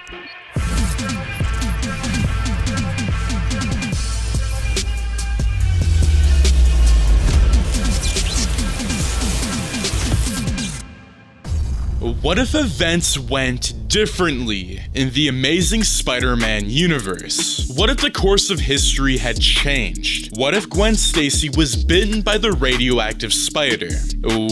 What if events went differently in the Amazing Spider-Man universe? What if the course of history had changed? What if Gwen Stacy was bitten by the radioactive spider?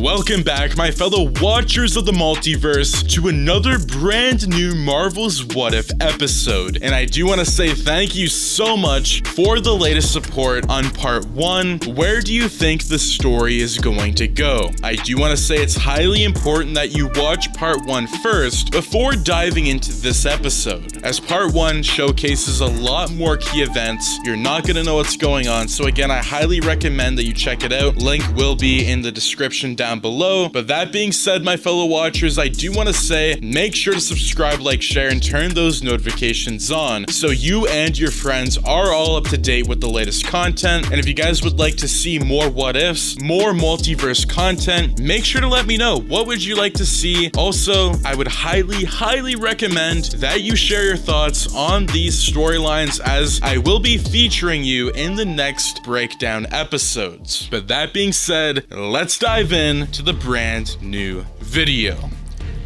Welcome back, my fellow watchers of the multiverse, to another brand new Marvel's What If episode. And I do want to say thank you so much for the latest support on part 1. Where do you think the story is going to go? I do want to say it's highly important that you watch part 1 first before diving into this episode, as part 1 showcases a lot more key events. You're not going to know what's going on, so again, I highly recommend that you check it out. Link will be in the description down below. But that being said, my fellow watchers, I do want to say make sure to subscribe, like, share, and turn those notifications on so you and your friends are all up to date with the latest content. And if you guys would like to see more what ifs, more multiverse content, make sure to let me know. What would you like to see? Also, I would highly recommend that you share your thoughts on these storylines, as I will be featuring you in the next breakdown episodes. But that being said, let's dive in to the brand new video.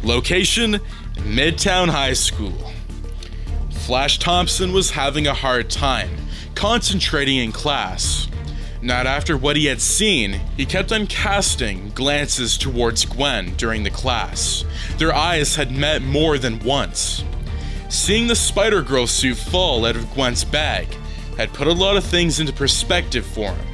Location: Midtown High School. Flash Thompson was having a hard time concentrating in class. Not after what he had seen, he kept on casting glances towards Gwen during the class. Their eyes had met more than once. Seeing the Spider-Girl suit fall out of Gwen's bag had put a lot of things into perspective for him.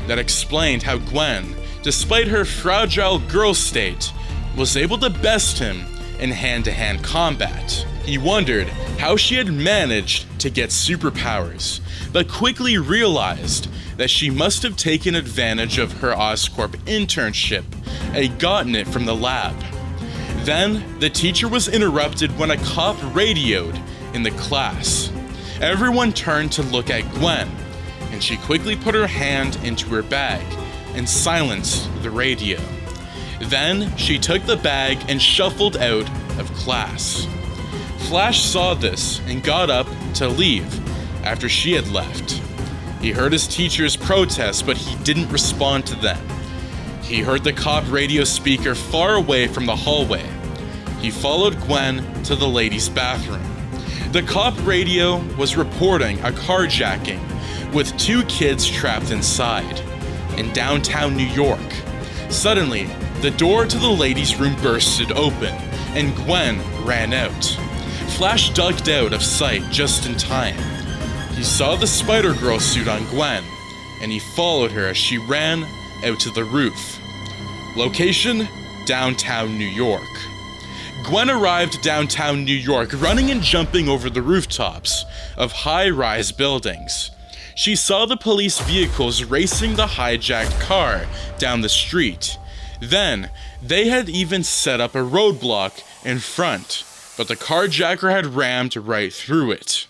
That explained how Gwen, despite her fragile girl state, was able to best him in hand-to-hand combat. He wondered how she had managed to get superpowers, but quickly realized that she must have taken advantage of her Oscorp internship and gotten it from the lab. Then, the teacher was interrupted when a cop radioed in the class. Everyone turned to look at Gwen, and she quickly put her hand into her bag and silenced the radio. Then, she took the bag and shuffled out of class. Flash saw this and got up to leave after she had left. He heard his teacher's protest, but he didn't respond to them. He heard the cop radio speaker far away from the hallway. He followed Gwen to the ladies' bathroom. The cop radio was reporting a carjacking with 2 kids trapped inside in downtown New York. Suddenly, the door to the ladies' room bursted open, and Gwen ran out. Flash ducked out of sight just in time. He saw the Spider-Girl suit on Gwen, and he followed her as she ran out to the roof. Location: downtown New York. Gwen arrived downtown New York, running and jumping over the rooftops of high-rise buildings. She saw the police vehicles racing the hijacked car down the street. Then, they had even set up a roadblock in front, but the carjacker had rammed right through it.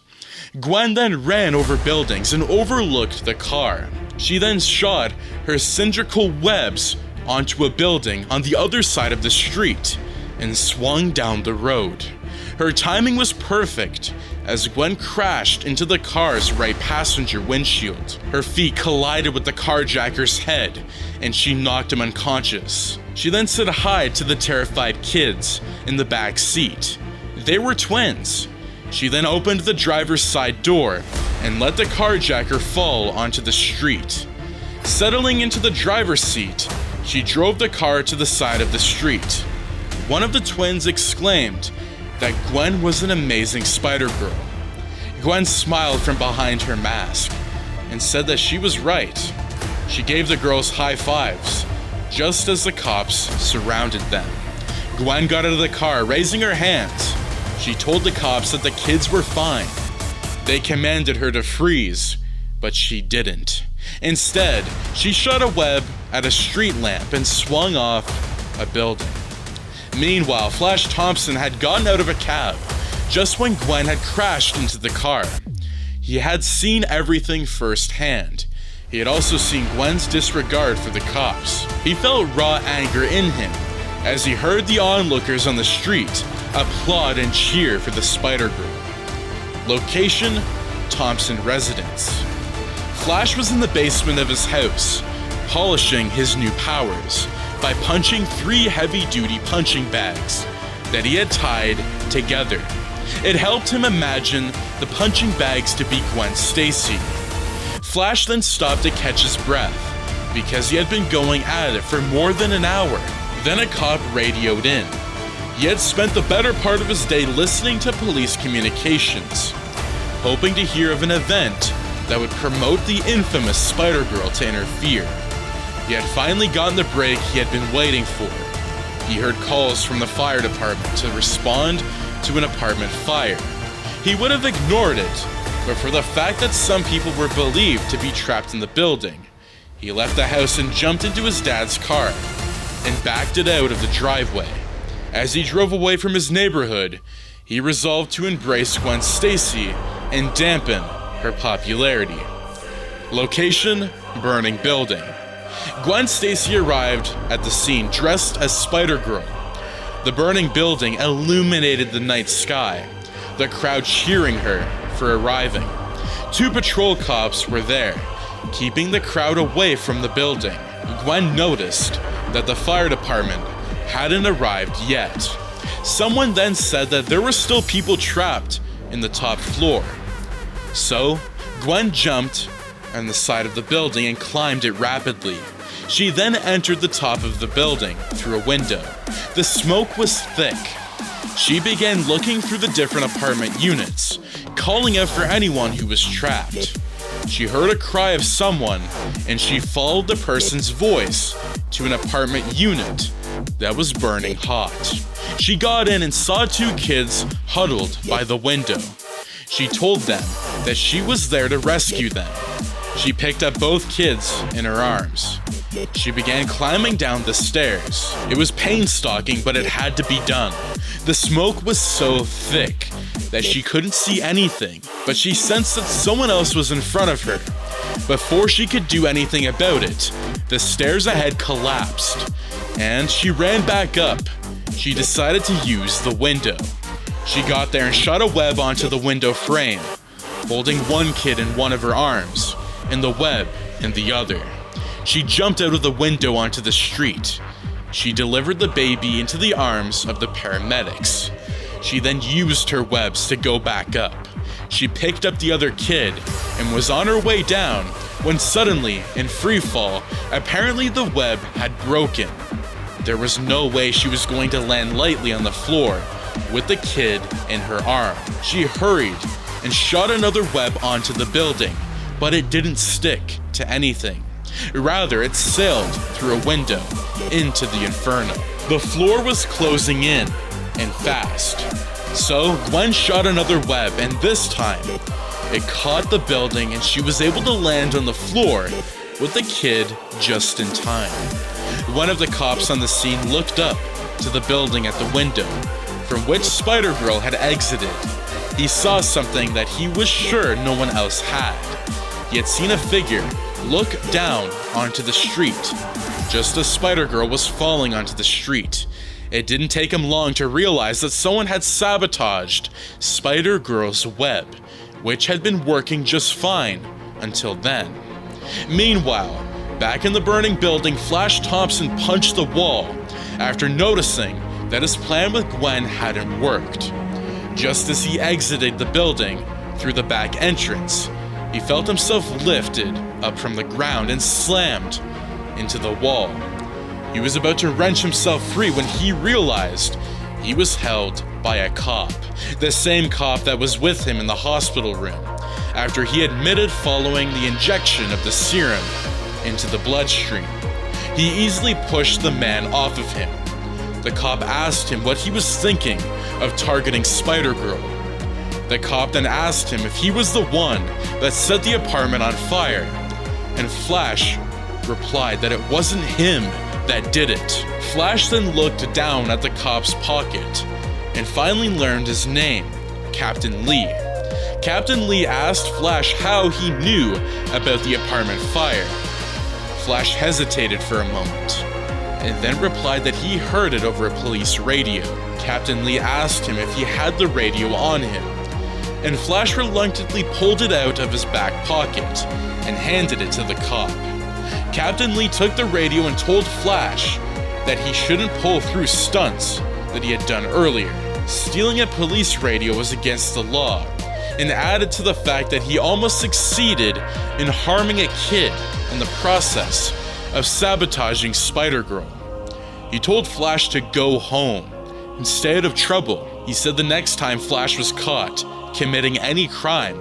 Gwen then ran over buildings and overlooked the car. She then shot her cylindrical webs onto a building on the other side of the street and swung down the road. Her timing was perfect as Gwen crashed into the car's right passenger windshield. Her feet collided with the carjacker's head and she knocked him unconscious. She then said hi to the terrified kids in the back seat. They were twins. She then opened the driver's side door and let the carjacker fall onto the street. Settling into the driver's seat, she drove the car to the side of the street. One of the twins exclaimed that Gwen was an amazing Spider-Girl. Gwen smiled from behind her mask and said that she was right. She gave the girls high fives, just as the cops surrounded them. Gwen got out of the car, raising her hands. She told the cops that the kids were fine. They commanded her to freeze, but she didn't. Instead, she shot a web at a street lamp and swung off a building. Meanwhile, Flash Thompson had gotten out of a cab just when Gwen had crashed into the car. He had seen everything firsthand. He had also seen Gwen's disregard for the cops. He felt raw anger in him as he heard the onlookers on the street applaud and cheer for the Spider-Girl. Location: Thompson residence. Flash was in the basement of his house, polishing his new powers by punching 3 heavy-duty punching bags that he had tied together. It helped him imagine the punching bags to be Gwen Stacy. Flash then stopped to catch his breath because he had been going at it for more than an hour. Then a cop radioed in. He had spent the better part of his day listening to police communications, hoping to hear of an event that would promote the infamous Spider-Girl to interfere. He had finally gotten the break he had been waiting for. He heard calls from the fire department to respond to an apartment fire. He would have ignored it, but for the fact that some people were believed to be trapped in the building, he left the house and jumped into his dad's car and backed it out of the driveway. As he drove away from his neighborhood, he resolved to embrace Gwen Stacy and dampen her popularity. Location: burning building. Gwen Stacy arrived at the scene dressed as Spider-Girl. The burning building illuminated the night sky, the crowd cheering her for arriving. 2 patrol cops were there, keeping the crowd away from the building. Gwen noticed that the fire department hadn't arrived yet. Someone then said that there were still people trapped in the top floor. So, Gwen jumped on the side of the building and climbed it rapidly. She then entered the top of the building through a window. The smoke was thick. She began looking through the different apartment units, calling out for anyone who was trapped. She heard a cry of someone, and she followed the person's voice to an apartment unit that was burning hot. She got in and saw 2 kids huddled by the window. She told them that she was there to rescue them. She picked up both kids in her arms. She began climbing down the stairs. It was pain-stalking, but it had to be done. The smoke was so thick that she couldn't see anything, but she sensed that someone else was in front of her. Before she could do anything about it, the stairs ahead collapsed, and she ran back up. She decided to use the window. She got there and shot a web onto the window frame, holding one kid in one of her arms and the web in the other. She jumped out of the window onto the street. She delivered the baby into the arms of the paramedics. She then used her webs to go back up. She picked up the other kid and was on her way down when suddenly, in free fall, apparently the web had broken. There was no way she was going to land lightly on the floor with the kid in her arm. She hurried and shot another web onto the building, but it didn't stick to anything. Rather, it sailed through a window into the inferno. The floor was closing in, and fast. So Gwen shot another web, and this time, it caught the building and she was able to land on the floor with the kid just in time. One of the cops on the scene looked up to the building at the window from which Spider-Girl had exited. He saw something that he was sure no one else had. He had seen a figure look down onto the street, just as Spider-Girl was falling onto the street. It didn't take him long to realize that someone had sabotaged Spider-Girl's web, which had been working just fine until then. Meanwhile, back in the burning building, Flash Thompson punched the wall after noticing that his plan with Gwen hadn't worked. Just as he exited the building through the back entrance, he felt himself lifted up from the ground and slammed into the wall. He was about to wrench himself free when he realized he was held by a cop, the same cop that was with him in the hospital room after he admitted following the injection of the serum into the bloodstream. He easily pushed the man off of him. The cop asked him what he was thinking of targeting Spider-Girl. The cop then asked him if he was the one that set the apartment on fire, and Flash replied that it wasn't him that did it. Flash then looked down at the cop's pocket and finally learned his name, Captain Lee. Captain Lee asked Flash how he knew about the apartment fire. Flash hesitated for a moment. and then replied that he heard it over a police radio. Captain Lee asked him if he had the radio on him, and Flash reluctantly pulled it out of his back pocket and handed it to the cop. Captain Lee took the radio and told Flash that he shouldn't pull through stunts that he had done earlier. Stealing a police radio was against the law, and added to the fact that he almost succeeded in harming a kid in the process of sabotaging Spider-Girl. He told Flash to go home and stay out of trouble. He said the next time Flash was caught committing any crime,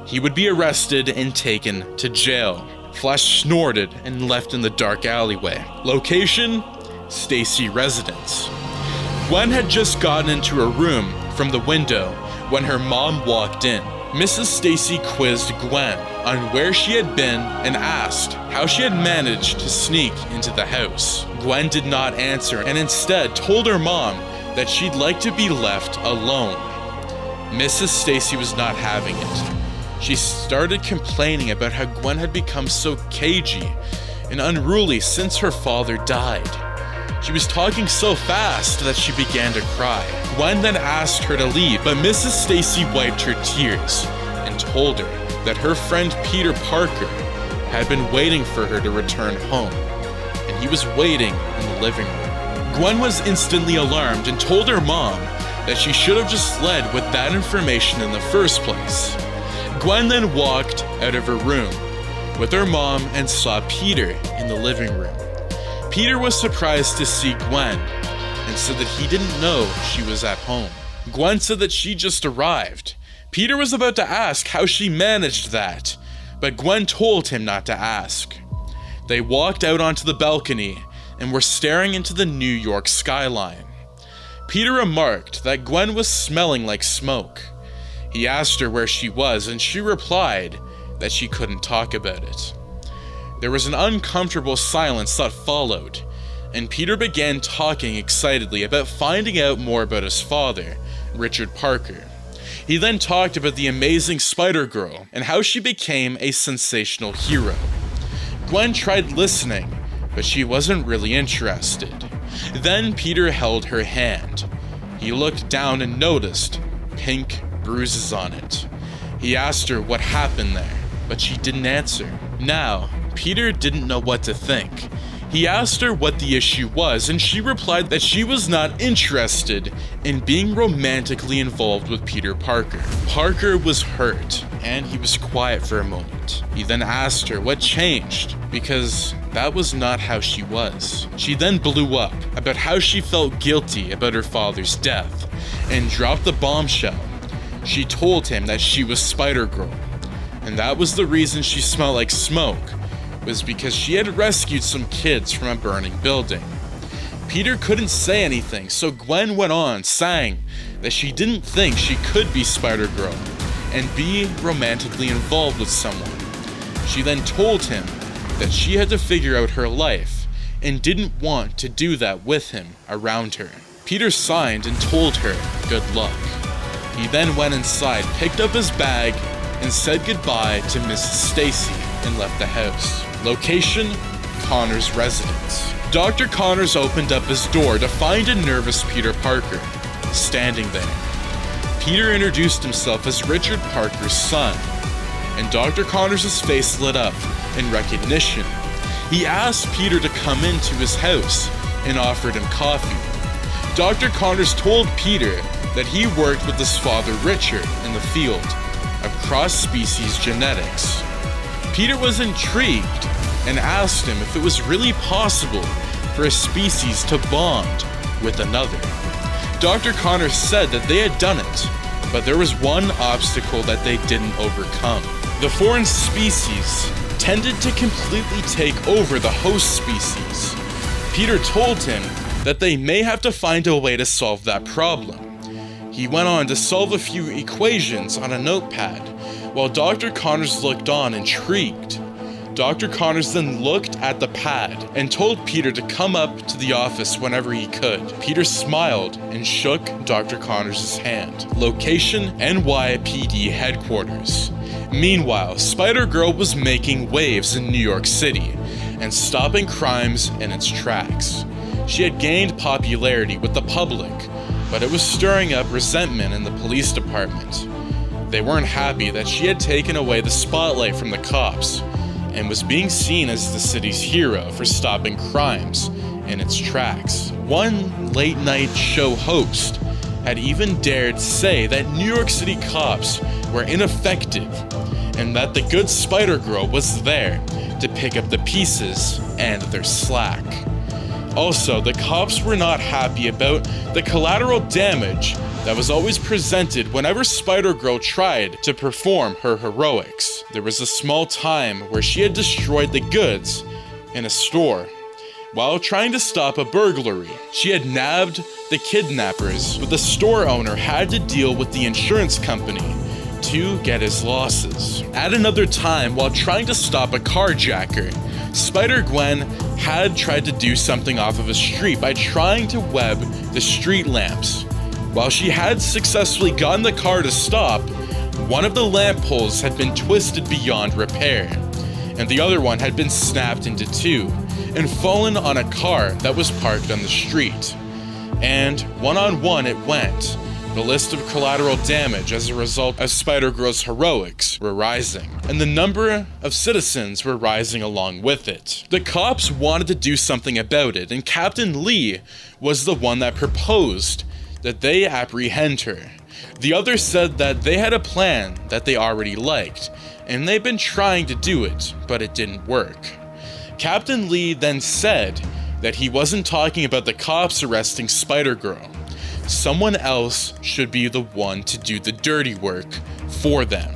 he would be arrested and taken to jail. Flash snorted and left in the dark alleyway. Location: Stacy residence. Gwen had just gotten into her room from the window when her mom walked in. Mrs. Stacy quizzed Gwen on where she had been and asked how she had managed to sneak into the house. Gwen did not answer and instead told her mom that she'd like to be left alone. Mrs. Stacy was not having it. She started complaining about how Gwen had become so cagey and unruly since her father died. She was talking so fast that she began to cry. Gwen then asked her to leave, but Mrs. Stacy wiped her tears and told her that her friend Peter Parker had been waiting for her to return home, and he was waiting in the living room. Gwen was instantly alarmed and told her mom that she should have just led with that information in the first place. Gwen then walked out of her room with her mom and saw Peter in the living room. Peter was surprised to see Gwen and said that he didn't know she was at home. Gwen said that she just arrived. Peter was about to ask how she managed that, but Gwen told him not to ask. They walked out onto the balcony and were staring into the New York skyline. Peter remarked that Gwen was smelling like smoke. He asked her where she was, and she replied that she couldn't talk about it. There was an uncomfortable silence that followed, and Peter began talking excitedly about finding out more about his father, Richard Parker. He then talked about the amazing Spider-Girl and how she became a sensational hero. Gwen tried listening, but she wasn't really interested. Then Peter held her hand. He looked down and noticed pink bruises on it. He asked her what happened there, but she didn't answer. Now, Peter didn't know what to think. He asked her what the issue was, and she replied that she was not interested in being romantically involved with Peter Parker. Parker was hurt, and he was quiet for a moment. He then asked her what changed, because that was not how she was. She then blew up about how she felt guilty about her father's death, and dropped the bombshell. She told him that she was Spider-Girl, and that was the reason she smelled like smoke, was because she had rescued some kids from a burning building. Peter couldn't say anything, so Gwen went on saying that she didn't think she could be Spider-Girl and be romantically involved with someone. She then told him that she had to figure out her life and didn't want to do that with him around her. Peter signed and told her good luck. He then went inside, picked up his bag, and said goodbye to Mrs. Stacy and left the house. Location: Connor's residence. Dr. Connors opened up his door to find a nervous Peter Parker standing there. Peter introduced himself as Richard Parker's son, and Dr. Connors' face lit up in recognition. He asked Peter to come into his house and offered him coffee. Dr. Connors told Peter that he worked with his father Richard in the field of cross-species genetics. Peter was intrigued and asked him if it was really possible for a species to bond with another. Dr. Connors said that they had done it, but there was one obstacle that they didn't overcome. The foreign species tended to completely take over the host species. Peter told him that they may have to find a way to solve that problem. He went on to solve a few equations on a notepad, while Dr. Connors looked on intrigued. Dr. Connors then looked at the pad and told Peter to come up to the office whenever he could. Peter smiled and shook Dr. Connors' hand. Location: NYPD headquarters. Meanwhile, Spider-Girl was making waves in New York City and stopping crimes in its tracks. She had gained popularity with the public, but it was stirring up resentment in the police department. They weren't happy that she had taken away the spotlight from the cops and was being seen as the city's hero for stopping crimes in its tracks. One late-night show host had even dared say that New York City cops were ineffective and that the good Spider-Girl was there to pick up the pieces and their slack. Also, the cops were not happy about the collateral damage that was always presented whenever Spider-Girl tried to perform her heroics. There was a small time where she had destroyed the goods in a store while trying to stop a burglary. She had nabbed the kidnappers, but the store owner had to deal with the insurance company to get his losses. At another time, while trying to stop a carjacker, Spider-Gwen had tried to do something off of a street by trying to web the street lamps. While she had successfully gotten the car to stop, one of the lamp poles had been twisted beyond repair, and the other one had been snapped into two and fallen on a car that was parked on the street. And one-on-one it went. The list of collateral damage as a result of Spider-Girl's heroics were rising, and the number of citizens were rising along with it. The cops wanted to do something about it, and Captain Lee was the one that proposed that they apprehend her. The others said that they had a plan that they already liked, and they'd been trying to do it, but it didn't work. Captain Lee then said that he wasn't talking about the cops arresting Spider-Girl. Someone else should be the one to do the dirty work for them.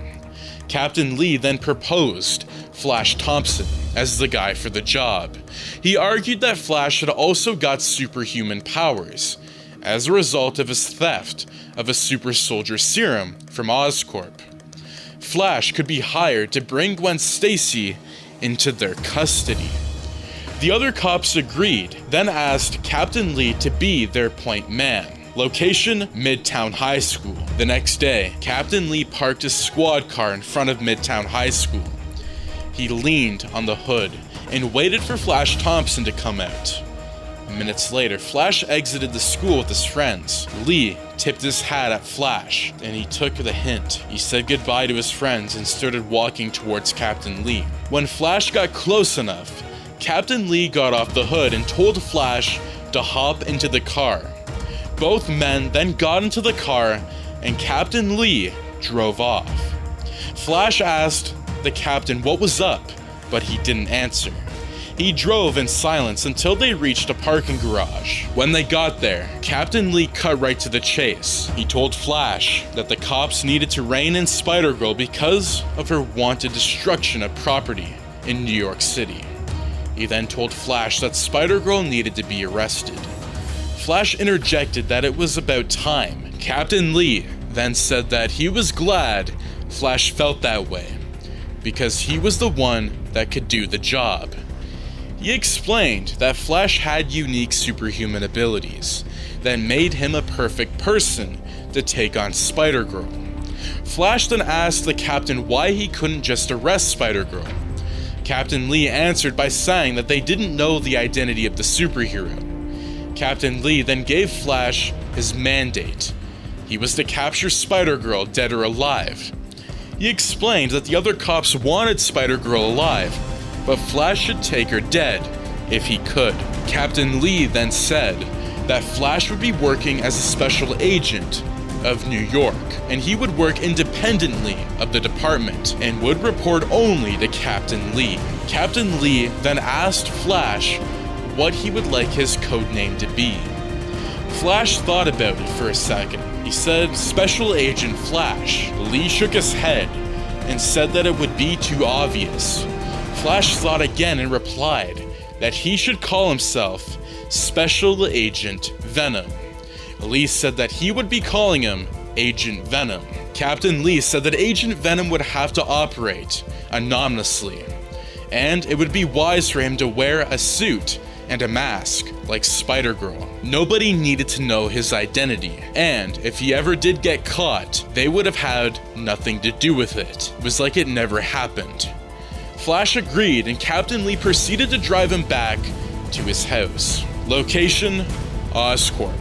Captain Lee then proposed Flash Thompson as the guy for the job. He argued that Flash had also got superhuman powers as a result of his theft of a super soldier serum from Oscorp. Flash could be hired to bring Gwen Stacy into their custody. The other cops agreed, then asked Captain Lee to be their point man. Location, Midtown High School. The next day, Captain Lee parked his squad car in front of Midtown High School. He leaned on the hood and waited for Flash Thompson to come out. Minutes later, Flash exited the school with his friends. Lee tipped his hat at Flash, and he took the hint. He said goodbye to his friends and started walking towards Captain Lee. When Flash got close enough, Captain Lee got off the hood and told Flash to hop into the car. Both men then got into the car, and Captain Lee drove off. Flash asked the captain what was up, but he didn't answer. He drove in silence until they reached a parking garage. When they got there, Captain Lee cut right to the chase. He told Flash that the cops needed to rein in Spider-Girl because of her wanted destruction of property in New York City. He then told Flash that Spider-Girl needed to be arrested. Flash interjected that it was about time. Captain Lee then said that he was glad Flash felt that way, because he was the one that could do the job. He explained that Flash had unique superhuman abilities that made him a perfect person to take on Spider-Girl. Flash then asked the captain why he couldn't just arrest Spider-Girl. Captain Lee answered by saying that they didn't know the identity of the superhero. Captain Lee then gave Flash his mandate. He was to capture Spider-Girl dead or alive. He explained that the other cops wanted Spider-Girl alive, but Flash should take her dead if he could. Captain Lee then said that Flash would be working as a special agent of New York, and he would work independently of the department and would report only to Captain Lee. Captain Lee then asked Flash what he would like his codename to be. Flash thought about it for a second. He said, Special Agent Flash. Lee shook his head and said that it would be too obvious. Flash thought again and replied that he should call himself Special Agent Venom. Lee said that he would be calling him Agent Venom. Captain Lee said that Agent Venom would have to operate anonymously, and it would be wise for him to wear a suit and a mask like Spider-Girl. Nobody needed to know his identity, and if he ever did get caught, they would have had nothing to do with it. It was like it never happened. Flash agreed, and Captain Lee proceeded to drive him back to his house. Location: Oscorp.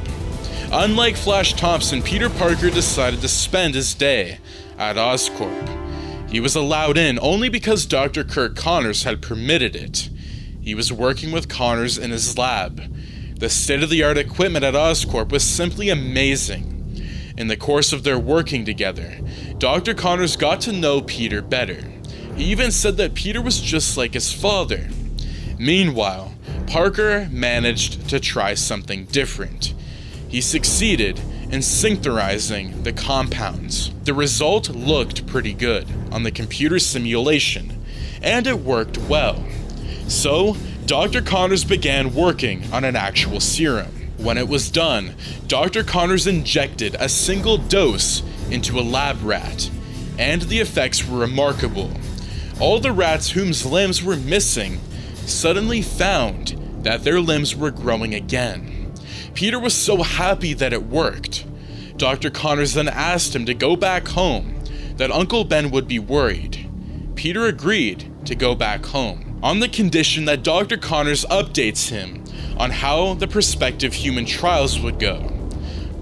Unlike Flash Thompson, Peter Parker decided to spend his day at Oscorp. He was allowed in only because Dr. Kirk Connors had permitted it. He was working with Connors in his lab. The state-of-the-art equipment at Oscorp was simply amazing. In the course of their working together, Dr. Connors got to know Peter better. He even said that Peter was just like his father. Meanwhile, Parker managed to try something different. He succeeded in synchronizing the compounds. The result looked pretty good on the computer simulation, and it worked well. So, Dr. Connors began working on an actual serum. When it was done, Dr. Connors injected a single dose into a lab rat, and the effects were remarkable. All the rats whose limbs were missing suddenly found that their limbs were growing again. Peter was so happy that it worked. Dr. Connors then asked him to go back home, that Uncle Ben would be worried. Peter agreed to go back home, on the condition that Dr. Connors updates him on how the prospective human trials would go.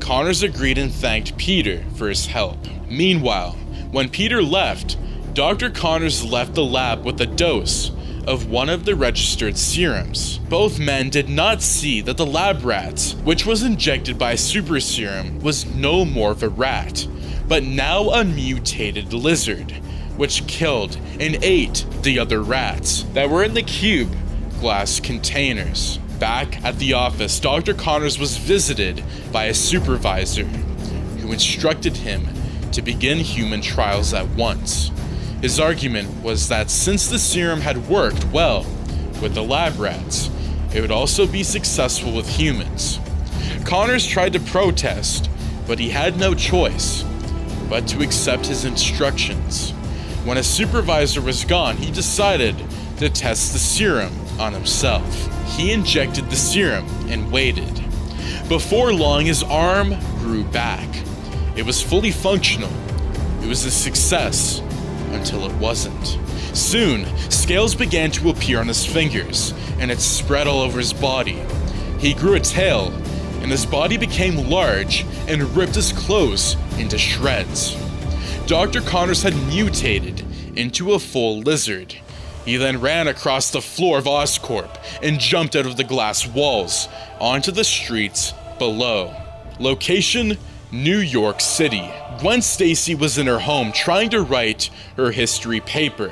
Connors agreed and thanked Peter for his help. Meanwhile, when Peter left, Dr. Connors left the lab with a dose of one of the registered serums. Both men did not see that the lab rat, which was injected by super serum, was no more of a rat, but now a mutated lizard, which killed and ate the other rats that were in the cube glass containers. Back at the office, Dr. Connors was visited by a supervisor who instructed him to begin human trials at once. His argument was that since the serum had worked well with the lab rats, it would also be successful with humans. Connors tried to protest, but he had no choice but to accept his instructions. When his supervisor was gone, he decided to test the serum on himself. He injected the serum and waited. Before long, his arm grew back. It was fully functional. It was a success. Until it wasn't. Soon, scales began to appear on his fingers, and it spread all over his body. He grew a tail, and his body became large and ripped his clothes into shreds. Dr. Connors had mutated into a full lizard. He then ran across the floor of Oscorp and jumped out of the glass walls onto the streets below. Location: New York City. Gwen Stacy was in her home trying to write her history paper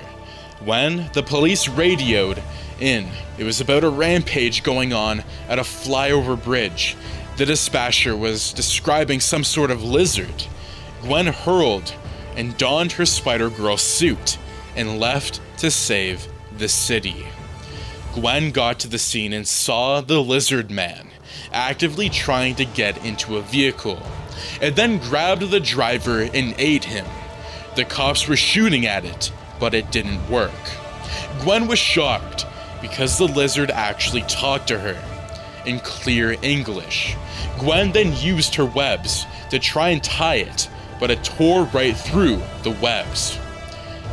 when the police radioed in. It was about a rampage going on at a flyover bridge. The dispatcher was describing some sort of lizard. Gwen hurled and donned her Spider-Girl suit and left to save the city. Gwen got to the scene and saw the lizard man actively trying to get into a vehicle. It then grabbed the driver and ate him. The cops were shooting at it, but it didn't work. Gwen was shocked because the lizard actually talked to her in clear English. Gwen then used her webs to try and tie it, but it tore right through the webs.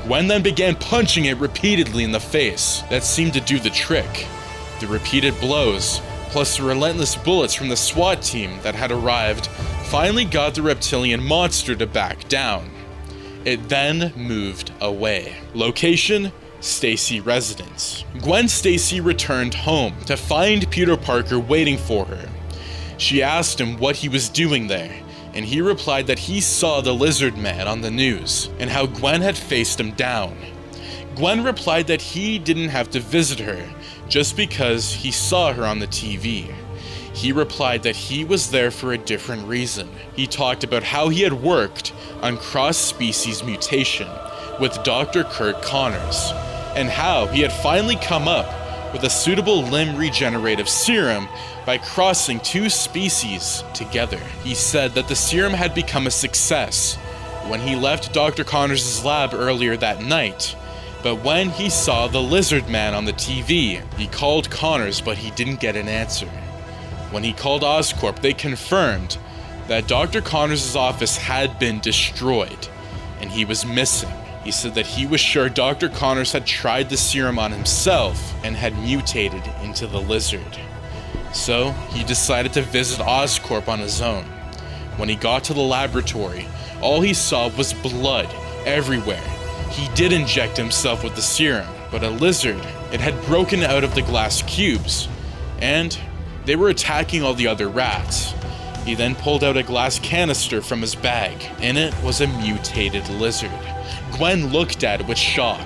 Gwen then began punching it repeatedly in the face. That seemed to do the trick. The repeated blows, plus the relentless bullets from the SWAT team that had arrived, finally got the reptilian monster to back down. It then moved away. Location: Stacy residence. Gwen Stacy returned home to find Peter Parker waiting for her. She asked him what he was doing there, and he replied that he saw the lizard man on the news and how Gwen had faced him down. Gwen replied that he didn't have to visit her just because he saw her on the TV. He replied that he was there for a different reason. He talked about how he had worked on cross-species mutation with Dr. Kirk Connors, and how he had finally come up with a suitable limb regenerative serum by crossing two species together. He said that the serum had become a success when he left Dr. Connors' lab earlier that night, but when he saw the lizard man on the TV, he called Connors, but he didn't get an answer. When he called Oscorp, they confirmed that Dr. Connors' office had been destroyed, and he was missing. He said that he was sure Dr. Connors had tried the serum on himself and had mutated into the lizard. So he decided to visit Oscorp on his own. When he got to the laboratory, all he saw was blood everywhere. He did inject himself with the serum, but a lizard, it had broken out of the glass cubes, and they were attacking all the other rats. He then pulled out a glass canister from his bag. In it was a mutated lizard. Gwen looked at it with shock.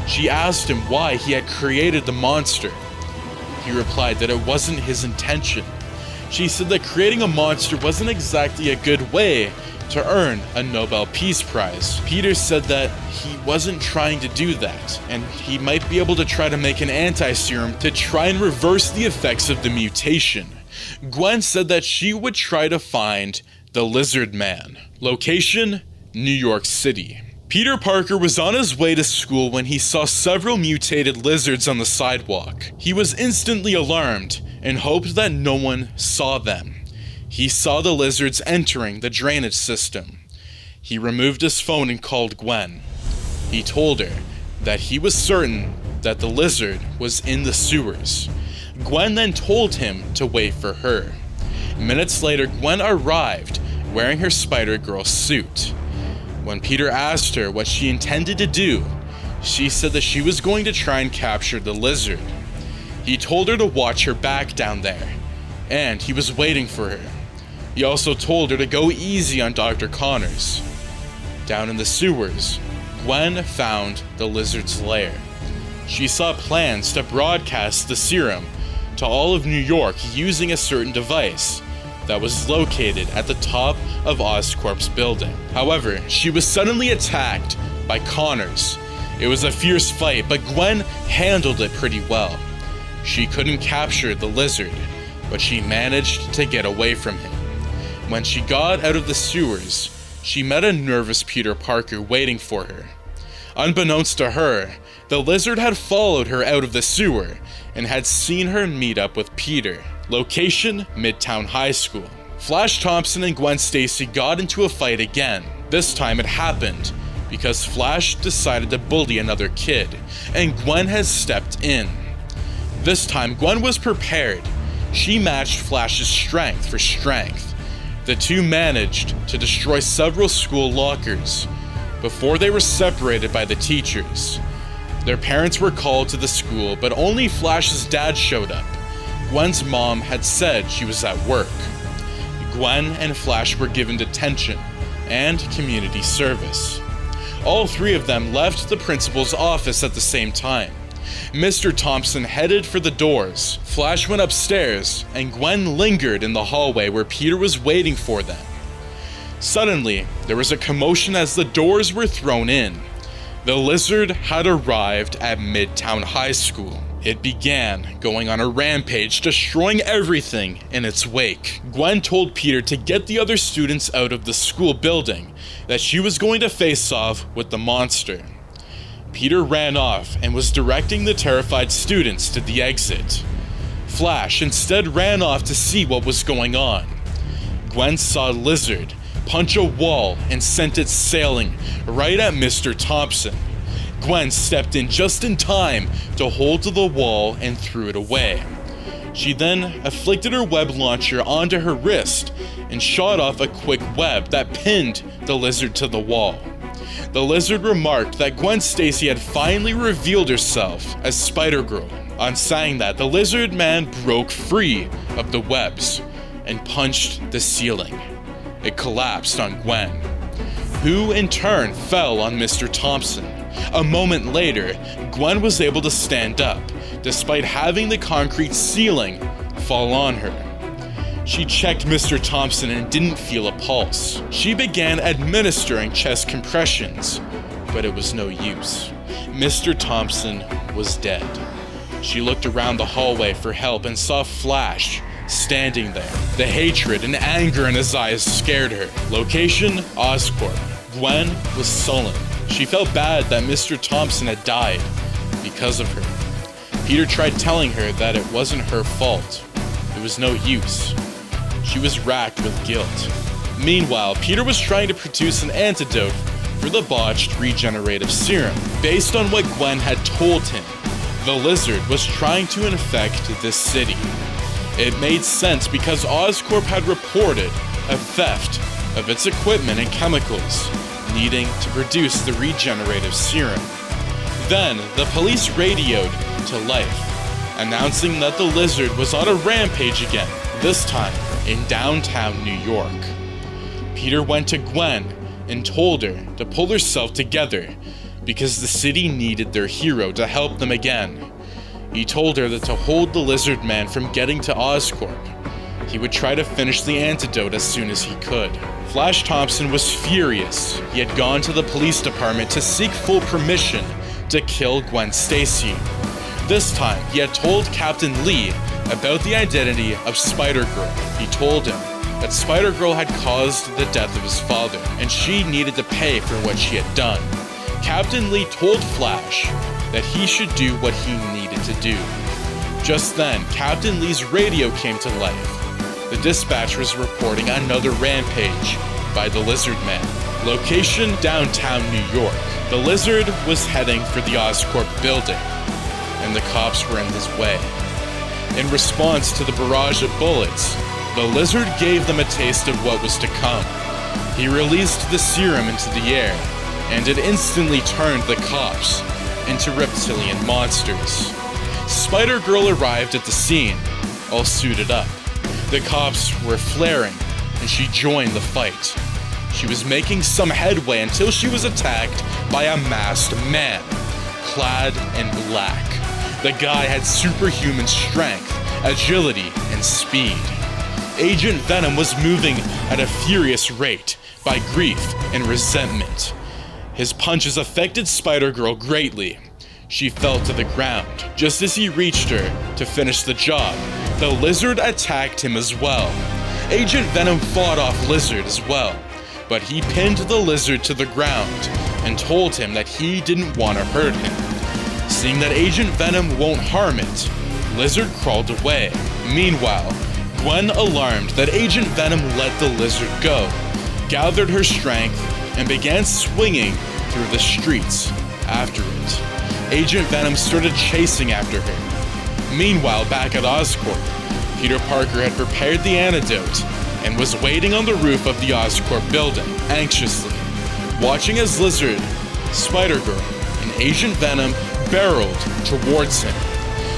She asked him why he had created the monster. He replied that it wasn't his intention. She said that creating a monster wasn't exactly a good way to earn a Nobel Peace Prize. Peter said that he wasn't trying to do that, and he might be able to try to make an anti-serum to try and reverse the effects of the mutation. Gwen said that she would try to find the Lizard Man. Location: New York City. Peter Parker was on his way to school when he saw several mutated lizards on the sidewalk. He was instantly alarmed and hoped that no one saw them. He saw the lizards entering the drainage system. He removed his phone and called Gwen. He told her that he was certain that the lizard was in the sewers. Gwen then told him to wait for her. Minutes later, Gwen arrived wearing her Spider-Girl suit. When Peter asked her what she intended to do, she said that she was going to try and capture the lizard. He told her to watch her back down there, and he was waiting for her. He also told her to go easy on Dr. Connors. Down in the sewers, Gwen found the lizard's lair. She saw plans to broadcast the serum to all of New York using a certain device that was located at the top of Oscorp's building. However, she was suddenly attacked by Connors. It was a fierce fight, but Gwen handled it pretty well. She couldn't capture the lizard, but she managed to get away from him. When she got out of the sewers, she met a nervous Peter Parker waiting for her. Unbeknownst to her, the lizard had followed her out of the sewer and had seen her meet up with Peter. Location: Midtown High School. Flash Thompson and Gwen Stacy got into a fight again. This time it happened because Flash decided to bully another kid, and Gwen has stepped in. This time Gwen was prepared. She matched Flash's strength for strength. The two managed to destroy several school lockers before they were separated by the teachers. Their parents were called to the school, but only Flash's dad showed up. Gwen's mom had said she was at work. Gwen and Flash were given detention and community service. All three of them left the principal's office at the same time. Mr. Thompson headed for the doors. Flash went upstairs, and Gwen lingered in the hallway where Peter was waiting for them. Suddenly, there was a commotion as the doors were thrown in. The lizard had arrived at Midtown High School. It began going on a rampage, destroying everything in its wake. Gwen told Peter to get the other students out of the school building, that she was going to face off with the monster. Peter ran off and was directing the terrified students to the exit. Flash instead ran off to see what was going on. Gwen saw a lizard punch a wall and sent it sailing right at Mr. Thompson. Gwen stepped in just in time to hold to the wall and threw it away. She then afflicted her web launcher onto her wrist and shot off a quick web that pinned the lizard to the wall. The lizard remarked that Gwen Stacy had finally revealed herself as Spider-Girl. On saying that, the lizard man broke free of the webs and punched the ceiling. It collapsed on Gwen, who in turn fell on Mr. Thompson. A moment later, Gwen was able to stand up, despite having the concrete ceiling fall on her. She checked Mr. Thompson and didn't feel a pulse. She began administering chest compressions, but it was no use. Mr. Thompson was dead. She looked around the hallway for help and saw Flash standing there. The hatred and anger in his eyes scared her. Location: Oscorp. Gwen was sullen. She felt bad that Mr. Thompson had died because of her. Peter tried telling her that it wasn't her fault. It was no use. She was racked with guilt. Meanwhile, Peter was trying to produce an antidote for the botched regenerative serum. Based on what Gwen had told him, the lizard was trying to infect this city. It made sense because Oscorp had reported a theft of its equipment and chemicals needing to produce the regenerative serum. Then, the police radioed to life, announcing that the lizard was on a rampage again, this time in downtown New York. Peter went to Gwen and told her to pull herself together because the city needed their hero to help them again. He told her that to hold the lizard man from getting to Oscorp, he would try to finish the antidote as soon as he could. Flash Thompson was furious. He had gone to the police department to seek full permission to kill Gwen Stacy. This time, he had told Captain Lee about the identity of Spider-Girl. He told him that Spider-Girl had caused the death of his father, and she needed to pay for what she had done. Captain Lee told Flash that he should do what he needed to do. Just then, Captain Lee's radio came to life. The dispatch was reporting another rampage by the Lizard Man. Location: downtown New York. The Lizard was heading for the Oscorp building, and the cops were in his way. In response to the barrage of bullets, the Lizard gave them a taste of what was to come. He released the serum into the air, and it instantly turned the cops into reptilian monsters. Spider-Girl arrived at the scene, all suited up. The cops were flaring, and she joined the fight. She was making some headway until she was attacked by a masked man, clad in black. The guy had superhuman strength, agility, and speed. Agent Venom was moving at a furious rate by grief and resentment. His punches affected Spider-Girl greatly. She fell to the ground. Just as he reached her to finish the job, the Lizard attacked him as well. Agent Venom fought off Lizard as well, but he pinned the Lizard to the ground and told him that he didn't want to hurt him. Seeing that Agent Venom won't harm it, Lizard crawled away. Meanwhile, Gwen, alarmed that Agent Venom let the Lizard go, gathered her strength and began swinging through the streets after it. Agent Venom started chasing after her. Meanwhile, back at Oscorp, Peter Parker had prepared the antidote and was waiting on the roof of the Oscorp building, anxiously, watching as Lizard, Spider-Girl, and Agent Venom barreled towards him.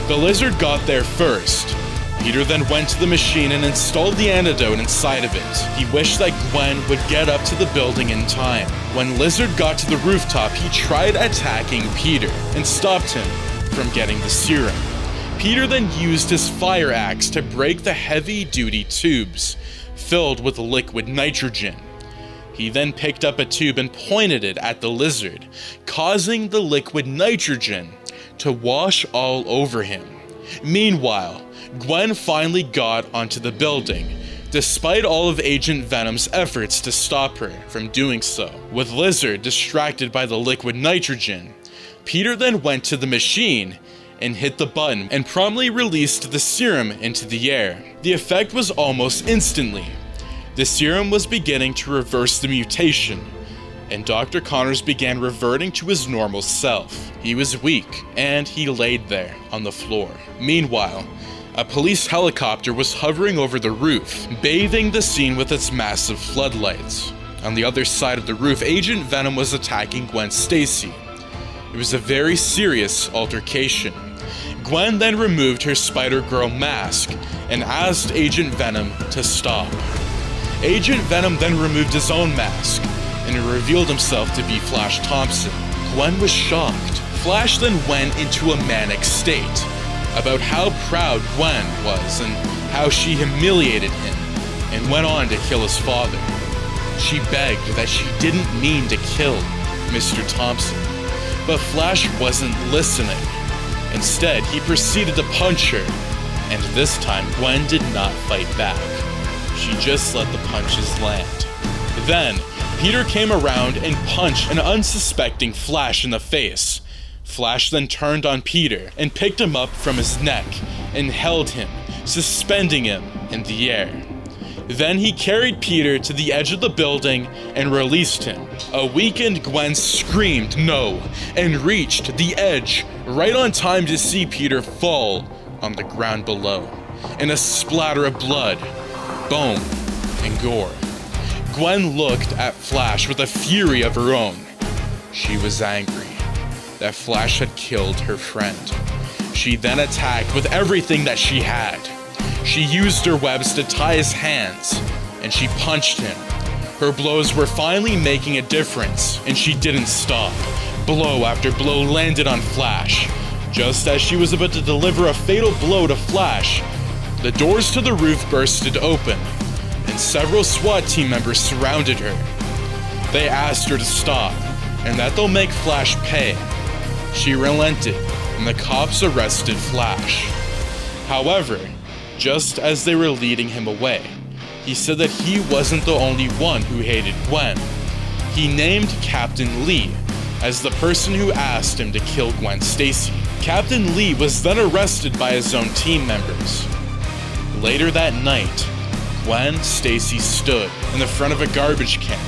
The Lizard got there first. Peter then went to the machine and installed the antidote inside of it. He wished that Gwen would get up to the building in time. When Lizard got to the rooftop, he tried attacking Peter and stopped him from getting the serum. Peter then used his fire axe to break the heavy-duty tubes filled with liquid nitrogen. He then picked up a tube and pointed it at the Lizard, causing the liquid nitrogen to wash all over him. Meanwhile, Gwen finally got onto the building, despite all of Agent Venom's efforts to stop her from doing so. With Lizard distracted by the liquid nitrogen, Peter then went to the machine and hit the button and promptly released the serum into the air. The effect was almost instantly. The serum was beginning to reverse the mutation, and Dr. Connors began reverting to his normal self. He was weak, and he laid there on the floor. Meanwhile, a police helicopter was hovering over the roof, bathing the scene with its massive floodlights. On the other side of the roof, Agent Venom was attacking Gwen Stacy. It was a very serious altercation. Gwen then removed her Spider-Girl mask and asked Agent Venom to stop. Agent Venom then removed his own mask and revealed himself to be Flash Thompson. Gwen was shocked. Flash then went into a manic state about how proud Gwen was and how she humiliated him and went on to kill his father. She begged that she didn't mean to kill Mr. Thompson, but Flash wasn't listening. Instead, he proceeded to punch her, and this time Gwen did not fight back. She just let the punches land. Then, Peter came around and punched an unsuspecting Flash in the face. Flash then turned on Peter and picked him up from his neck and held him, suspending him in the air. Then he carried Peter to the edge of the building and released him. A weakened Gwen screamed no and reached the edge right on time to see Peter fall on the ground below in a splatter of blood, bone, and gore. Gwen looked at Flash with a fury of her own. She was angry that Flash had killed her friend. She then attacked with everything that she had. She used her webs to tie his hands, and she punched him. Her blows were finally making a difference, and she didn't stop. Blow after blow landed on Flash. Just as she was about to deliver a fatal blow to Flash, the doors to the roof bursted open, and several SWAT team members surrounded her. They asked her to stop, and that they'll make Flash pay. She relented, and the cops arrested Flash. However, just as they were leading him away, he said that he wasn't the only one who hated Gwen. He named Captain Lee as the person who asked him to kill Gwen Stacy. Captain Lee was then arrested by his own team members. Later that night, Gwen Stacy stood in the front of a garbage can.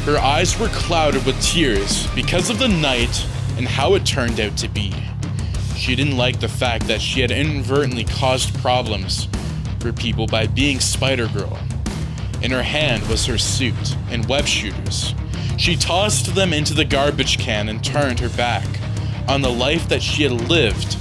Her eyes were clouded with tears because of the night and how it turned out to be. She didn't like the fact that she had inadvertently caused problems for people by being Spider-Girl. In her hand was her suit and web shooters. She tossed them into the garbage can and turned her back on the life that she had lived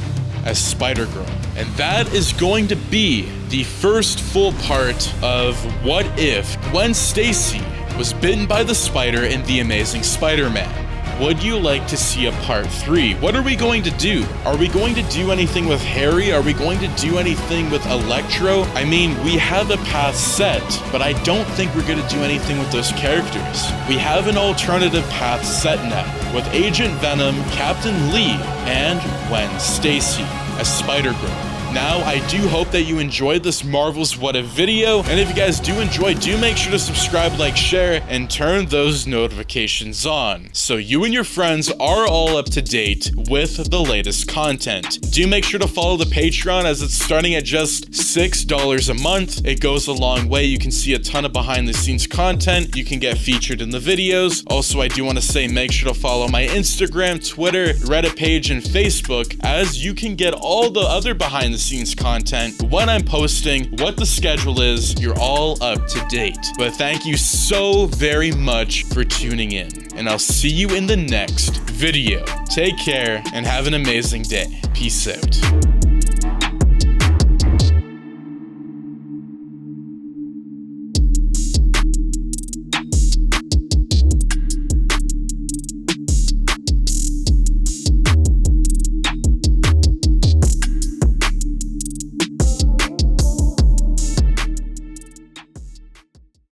as Spider-Girl. And that is going to be the first full part of What If Gwen Stacy was bitten by the spider in The Amazing Spider-Man. Would you like to see a part 3? What are we going to do? Are we going to do anything with Harry? Are we going to do anything with Electro? I mean, we have a path set, but I don't think we're going to do anything with those characters. We have an alternative path set now, with Agent Venom, Captain Lee, and Gwen Stacy as Spider-Girl. Now, I do hope that you enjoyed this Marvel's What If video, and if you guys do enjoy, do make sure to subscribe, like, share, and turn those notifications on, so you and your friends are all up to date with the latest content. Do make sure to follow the Patreon, as it's starting at just $6 a month. It goes a long way. You can see a ton of behind the scenes content. You can get featured in the videos. Also, I do want to say, make sure to follow my Instagram, Twitter, Reddit page, and Facebook, as you can get all the other behind the scenes content, when I'm posting, what the schedule is. You're all up to date. But thank you so very much for tuning in, and I'll see you in the next video. Take care and have an amazing day. Peace out.